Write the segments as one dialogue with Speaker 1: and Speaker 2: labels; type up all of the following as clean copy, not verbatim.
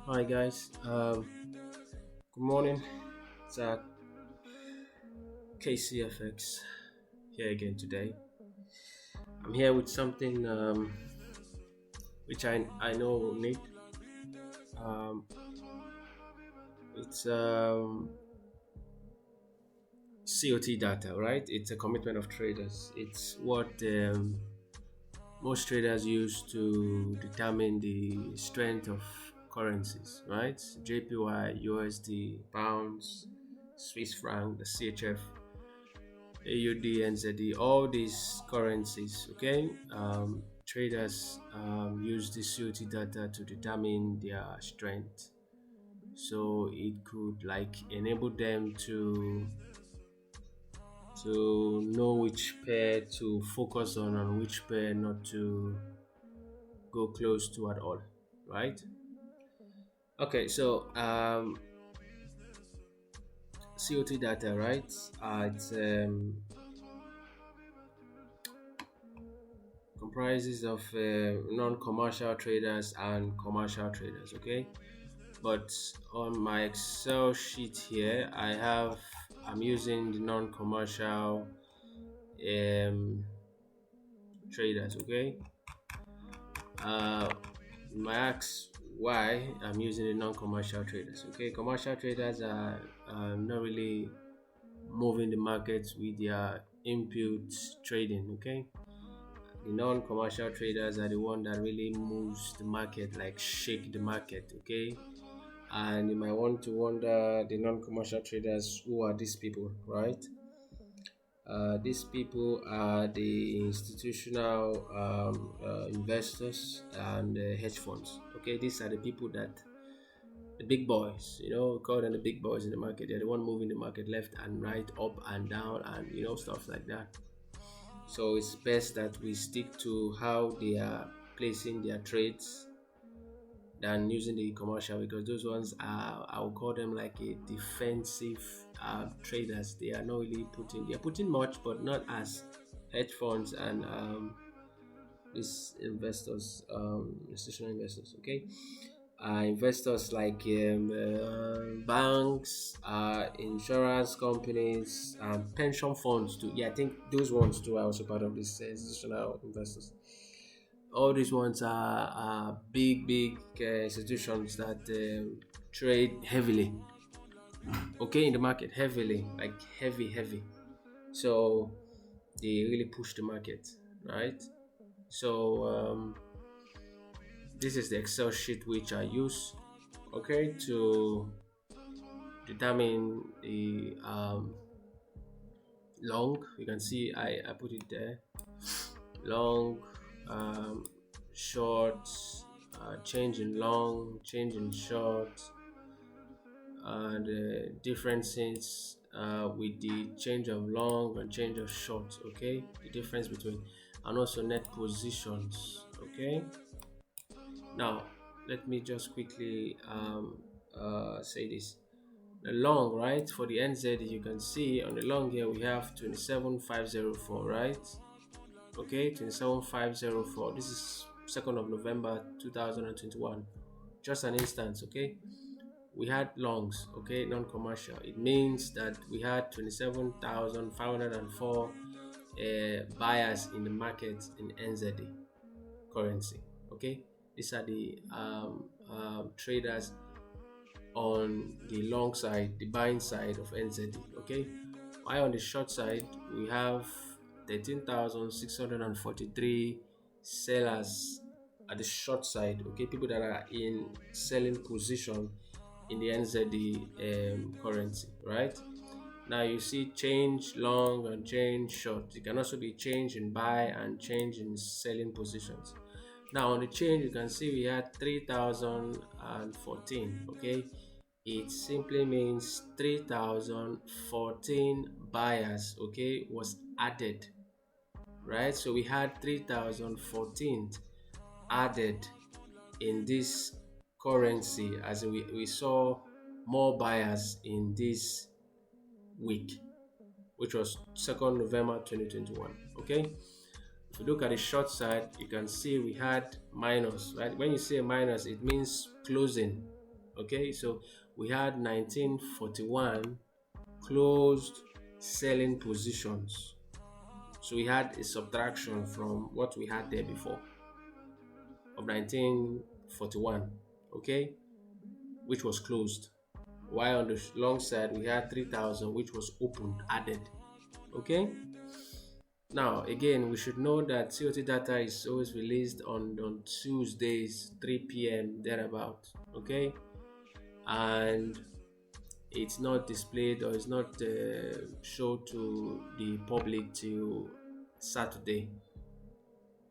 Speaker 1: Hi guys, good morning. It's KCFX here again today. I'm here with something which I know Nick. Um, it's COT data, right? It's a commitment of traders. It's what most traders use to determine the strength of currencies, right? JPY, USD, pounds, Swiss franc, the CHF. AUD, NZD, all these currencies. Okay, traders use the COT data to determine their strength. So it could like enable them to know which pair to focus on and which pair not to go close to at all, right? Okay, so COT data, right? It's comprises of non-commercial traders and commercial traders. Okay, but on my Excel sheet here I'm using the non-commercial um, traders. Okay, uh you might ask why I'm using the non-commercial traders. Okay, commercial traders are not really moving the markets with their input trading. Okay, the non-commercial traders are the one that really moves the market, like shake the market. Okay, and you might want to wonder, the non-commercial traders, who are these people, right? These people are the institutional investors and hedge funds. Okay, these are the people that the big boys, we call them the big boys in the market. They're the one moving the market left and right, up and down, and stuff like that. So it's best that we stick to how they are placing their trades than using the commercial, because those ones are, I would call them like a defensive traders. They are not really they're putting much, but not as hedge funds and these investors, institutional investors. Okay, investors like banks, insurance companies, pension funds too. Yeah, I think those ones too are also part of these institutional investors. All these ones are big institutions that trade heavily, okay, in the market, heavily, like heavy. So they really push the market, right? So this is the Excel sheet which I use, okay, to determine the long. You can see I put it there, long, um, short, change in long, change in short, and differences with the change of long and change of short. Okay, the difference between, and also net positions. Okay, now let me just quickly say this. The long, right, for the NZ, you can see on the long here we have 27504, right? Okay, 27504. This is 2nd of November 2021. Just an instance. Okay, we had longs, okay, non-commercial. It means that we had 27,504 buyers in the market in NZD currency. Okay, these are the traders on the long side, the buying side of NZD. Okay, while on the short side we have 13,643 sellers at the short side. Okay, people that are in selling position in the NZD currency, right? Now you see change long and change short. It can also be change in buy and change in selling positions. Now on the change, you can see we had 3,014. Okay, it simply means 3,014 buyers, okay, was added, right? So we had 3,014 added in this currency, as we saw more buyers in this week, which was 2nd November 2021. Okay, if you look at the short side, you can see we had minus, right? When you say minus, it means closing. Okay, so we had 1941 closed selling positions. So we had a subtraction from what we had there before of 1941, okay, which was closed. While on the long side we had 3000 which was opened, added. Okay. Now again, we should know that COT data is always released on Tuesdays, 3 p.m. thereabout. Okay, and it's not displayed or it's not shown to the public till Saturday,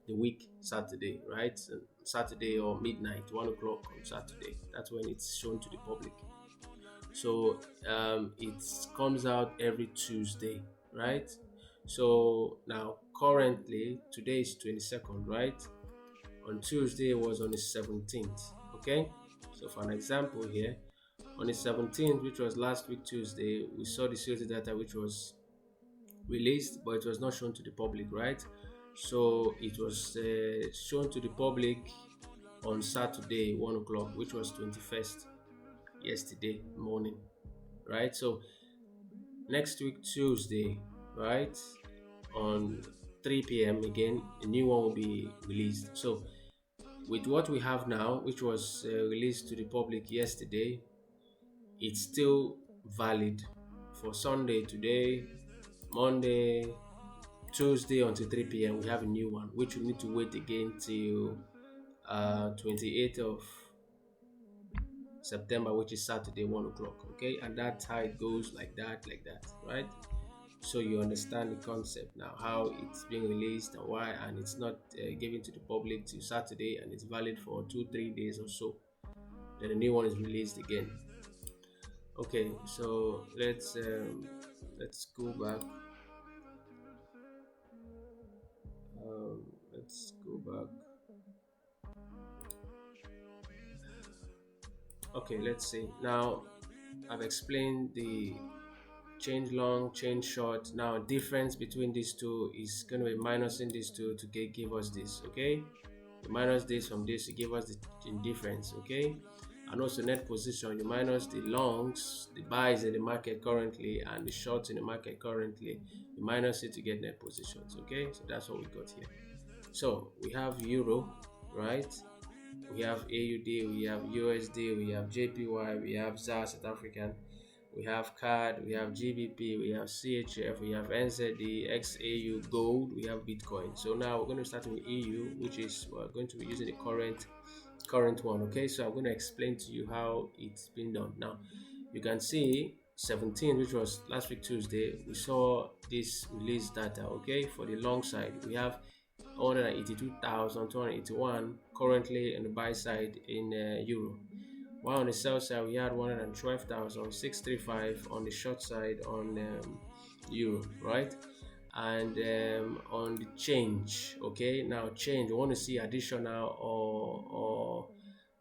Speaker 1: the week Saturday, right? Saturday or midnight, 1 o'clock on Saturday. That's when it's shown to the public. So it comes out every Tuesday, right? So now currently today is 22nd, right? On Tuesday it was on the 17th. Okay, so for an example here, on the 17th, which was last week Tuesday, we saw the COT data which was released, but it was not shown to the public, right? So it was shown to the public on Saturday, 1 o'clock, which was 21st, yesterday morning, right? So next week Tuesday, right, on 3 p.m. again, a new one will be released. So with what we have now, which was released to the public yesterday, it's still valid for Sunday today, Monday, Tuesday until 3 p.m. We have a new one, which we need to wait again till 28th of September, which is Saturday, 1 o'clock. Okay, and that's how it goes, like that, right? So you understand the concept now, how it's being released and why, and it's not given to the public till Saturday, and it's valid for 2-3 days or so. Then a new one is released again. Okay, so let's go back. Let's go back. Okay, let's see. Now I've explained the change long, change short. Now difference between these two is going to be minusing these two to give us this. Okay, you minus this from this to give us the difference. Okay, and also net position, you minus the longs, the buys in the market currently, and the shorts in the market currently. You minus it to get net positions. Okay, so that's what we got here. So we have euro, right? We have AUD, we have USD, we have JPY, we have ZAR South African, we have CAD, we have GBP, we have CHF, we have NZD, XAU, gold, we have Bitcoin. So now we're going to start with EU, which is we're going to be using the current one. Okay, so I'm going to explain to you how it's been done. Now you can see 17, which was last week Tuesday, we saw this release data. Okay, for the long side we have 182,281 currently on the buy side in euro, while on the sell side we had 112,635 on the short side on euro, right? And on the change, okay, now change, we want to see additional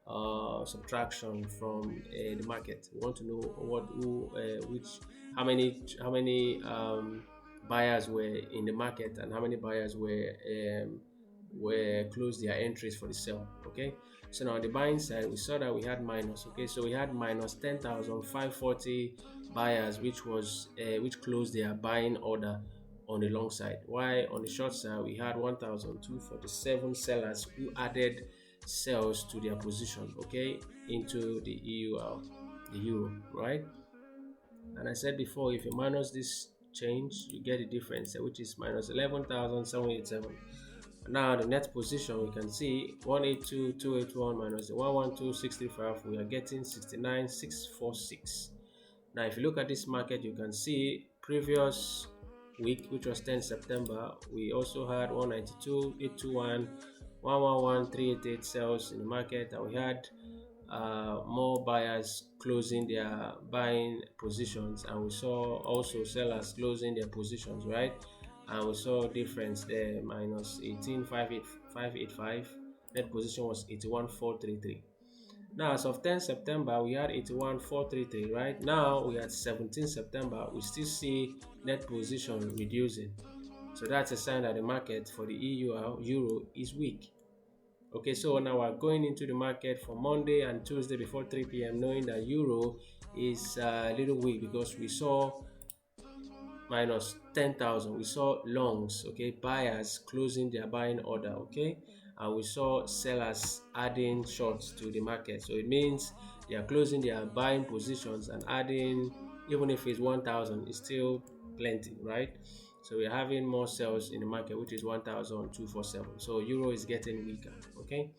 Speaker 1: or subtraction from the market. We want to know how many buyers were in the market and how many buyers were closed their entries for the sale. Okay, so now on the buying side we saw that we had minus. Okay, so we had minus 10,540 buyers which closed their buying order on the long side, while on the short side we had 1,247 sellers who added sales to their position, okay, into the the euro, right? And I said before, if you minus this change, you get the difference, which is minus 11,787. Now the net position, we can see 182,281 minus the 112,635. We are getting 69,646. Now if you look at this market, you can see previous week, which was 10 September, we also had 192,821, 111,388 sales in the market, and we had more buyers closing their buying positions, and we saw also sellers closing their positions, right? And we saw difference there, minus 18,585. Net position was 81,433. Now as of 10 September we had 81,433, right? Now we at 17 September, we still see net position reducing, so that's a sign that the market for the EU euro is weak. Okay, so now we're going into the market for Monday and Tuesday before 3 p.m., knowing that euro is a little weak because we saw minus 10,000. We saw longs, okay, buyers closing their buying order, okay, and we saw sellers adding shorts to the market. So it means they are closing their buying positions and adding, even if it's 1,000, it's still plenty, right? So we're having more sales in the market, which is 1,247. So euro is getting weaker, okay.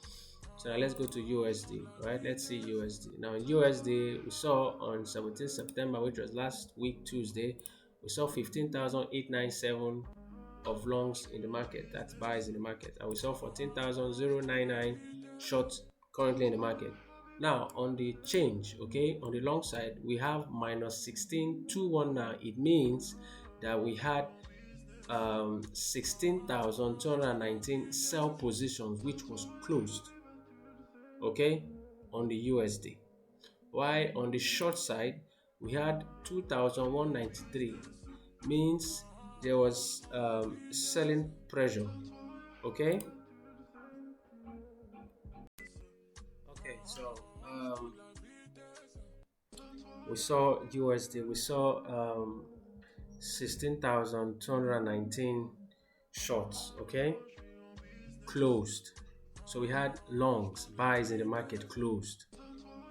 Speaker 1: So now let's go to USD, right? Let's see USD. Now in USD, we saw on 17th September, which was last week Tuesday, we saw 15,897 of longs in the market. That's buys in the market. And we saw 14,099 shorts currently in the market. Now on the change, okay, on the long side, we have minus 16,219. Now it means that we had 16,219 sell positions, which was closed, okay, on the USD. While on the short side, we had 2,193, means there was selling pressure, okay. Okay, so we saw USD, we saw 16,219 shorts, okay, closed. So we had longs, buys in the market closed,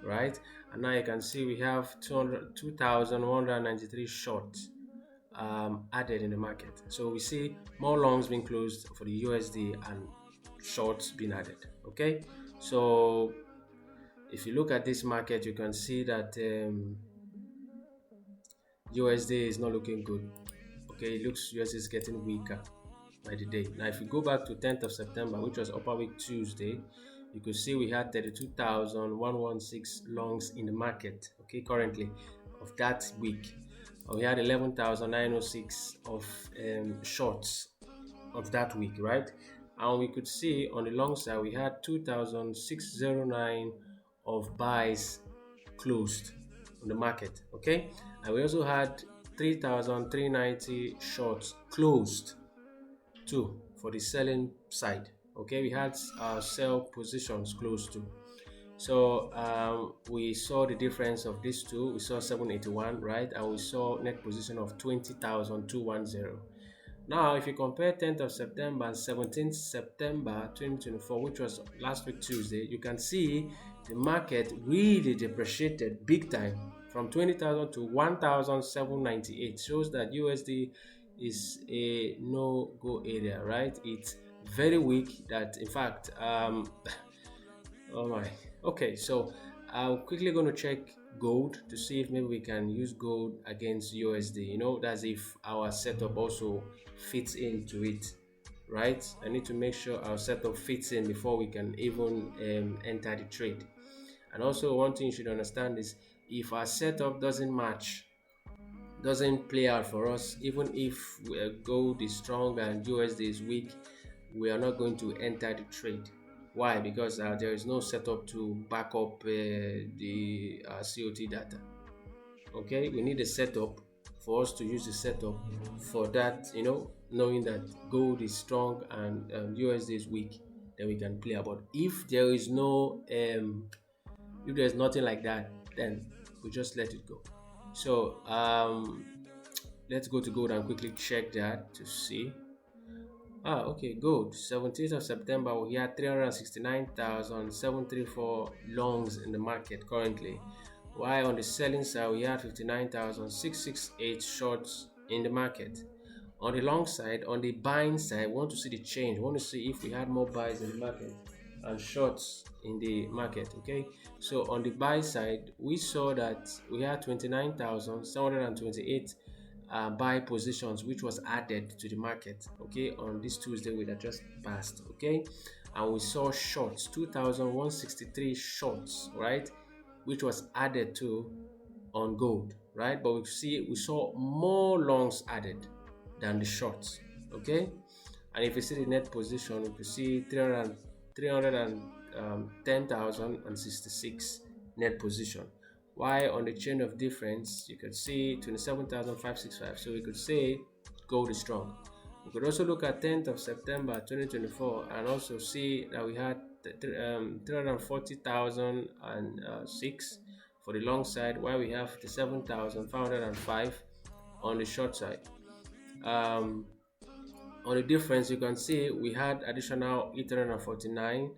Speaker 1: right? And now you can see we have 2,193 shorts added in the market. So we see more longs being closed for the USD and shorts being added, okay. So if you look at this market, you can see that USD is not looking good, okay. It looks USD is getting weaker by the day. Now if you go back to 10th of September, which was upper week Tuesday, you could see we had 32,116 longs in the market, okay, currently of that week. We had 11,906 of shorts of that week, right? And we could see on the long side we had 2,609 of buys closed on the market, okay. And we also had 3,390 shorts closed too for the selling side, okay. We had our sell positions closed too. So we saw the difference of these two. We saw 781, right, and we saw net position of 20,210. Now if you compare 10th of September and 17th September 2024, which was last week Tuesday, you can see the market really depreciated big time from 20,000 to 1,798. Shows that USD is a no-go area, right? It's very weak. That in fact oh my. Okay, so I'm quickly going to check gold to see if maybe we can use gold against USD. You know, that's if our setup also fits into it, right? I need to make sure our setup fits in before we can even enter the trade. And also, one thing you should understand is if our setup doesn't match, doesn't play out for us, even if gold is strong and USD is weak, we are not going to enter the trade. Why? Because there is no setup to back up the COT data. Okay, we need a setup for us to use the setup for that, you know, knowing that gold is strong and USD is weak, then we can play about. If there is no if there's nothing like that, then we just let it go. So let's go to gold and quickly check that to see. Okay, gold. 17th of September, we had 369,734 longs in the market currently. While on the selling side, we had 59,668 shorts in the market. On the long side, on the buying side, we want to see the change. We want to see if we had more buys in the market and shorts in the market, okay. So on the buy side, we saw that we had 29,728 buy positions which was added to the market, okay, on this Tuesday we that just passed, okay. And we saw shorts, 2,163 shorts, right, which was added to on gold, right. But we saw more longs added than the shorts, okay. And if you see the net position, you can see 310,066 net position. While on the chain of difference, you could see 27,565. So we could say gold is strong. We could also look at 10th of September 2024 and also see that we had 340,006 for the long side, while we have the 7,505 on the short side. Um, on the difference, you can see we had additional 849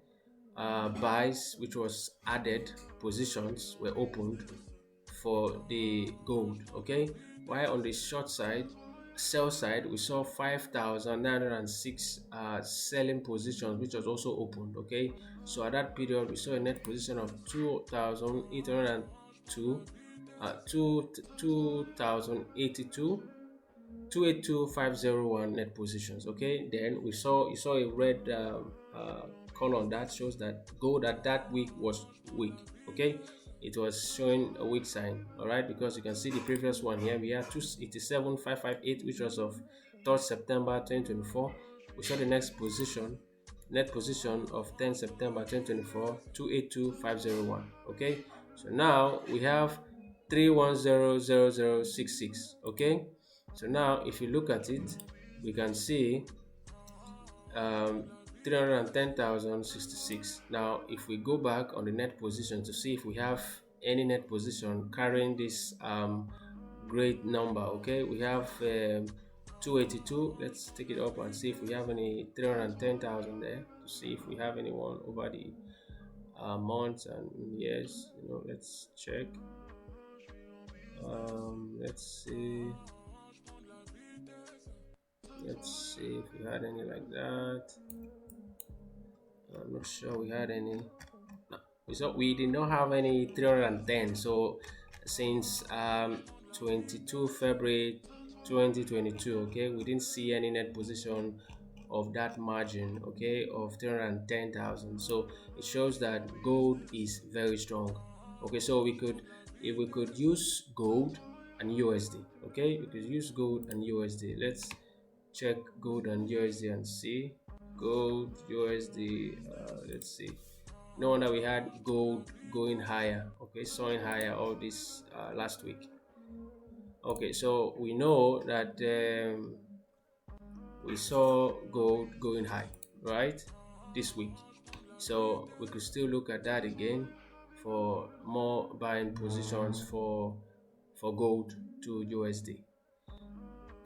Speaker 1: buys, which was added, positions were opened for the gold. Okay, while on the short side, sell side, we saw 5,906 selling positions, which was also opened. Okay, so at that period we saw a net position of 2,802, 2,082, 282501 net positions. Okay, then we saw, you saw a red column that shows that gold at that week was weak. Okay, it was showing a weak sign. All right, because you can see the previous one here, we had 287,558, which was of 3rd September 2024. We saw the next position, net position of 10 September 2024, 282501. Okay, so now we have 3100066. Okay, so now if you look at it, we can see 310,066. Now if we go back on the net position to see if we have any net position carrying this great number, okay, we have 282. Let's take it up and see if we have any 310,000 there, to see if we have anyone over the months and years. Let's check. Let's see. Let's see if we had any like that. I'm not sure we had any. No, we did not have any 310. So since 22 February 2022, okay, we didn't see any net position of that margin, okay, of 310,000. So it shows that gold is very strong. Okay, so if we could use gold and USD, okay, we could use gold and USD. Let's check gold and USD and see. Gold, USD, let's see. No wonder we had gold going higher, okay, soaring higher all this last week. Okay, so we know that we saw gold going high, right, this week. So we could still look at that again for more buying positions for gold to USD.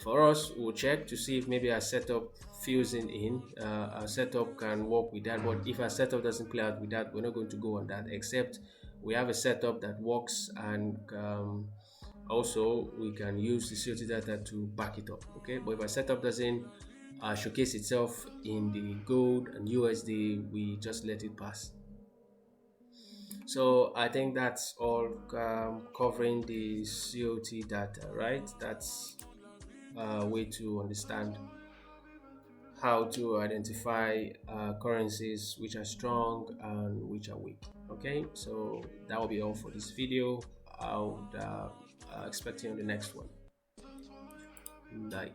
Speaker 1: For us, we'll check to see if maybe our setup fusing in, our setup can work with that. But if our setup doesn't play out with that, we're not going to go on that, except we have a setup that works, and also we can use the COT data to back it up. Okay, but if our setup doesn't showcase itself in the gold and USD, we just let it pass. So I think that's all covering the COT data, right? That's a way to understand how to identify currencies which are strong and which are weak. Okay, so that will be all for this video. I would expect you on the next one. Bye.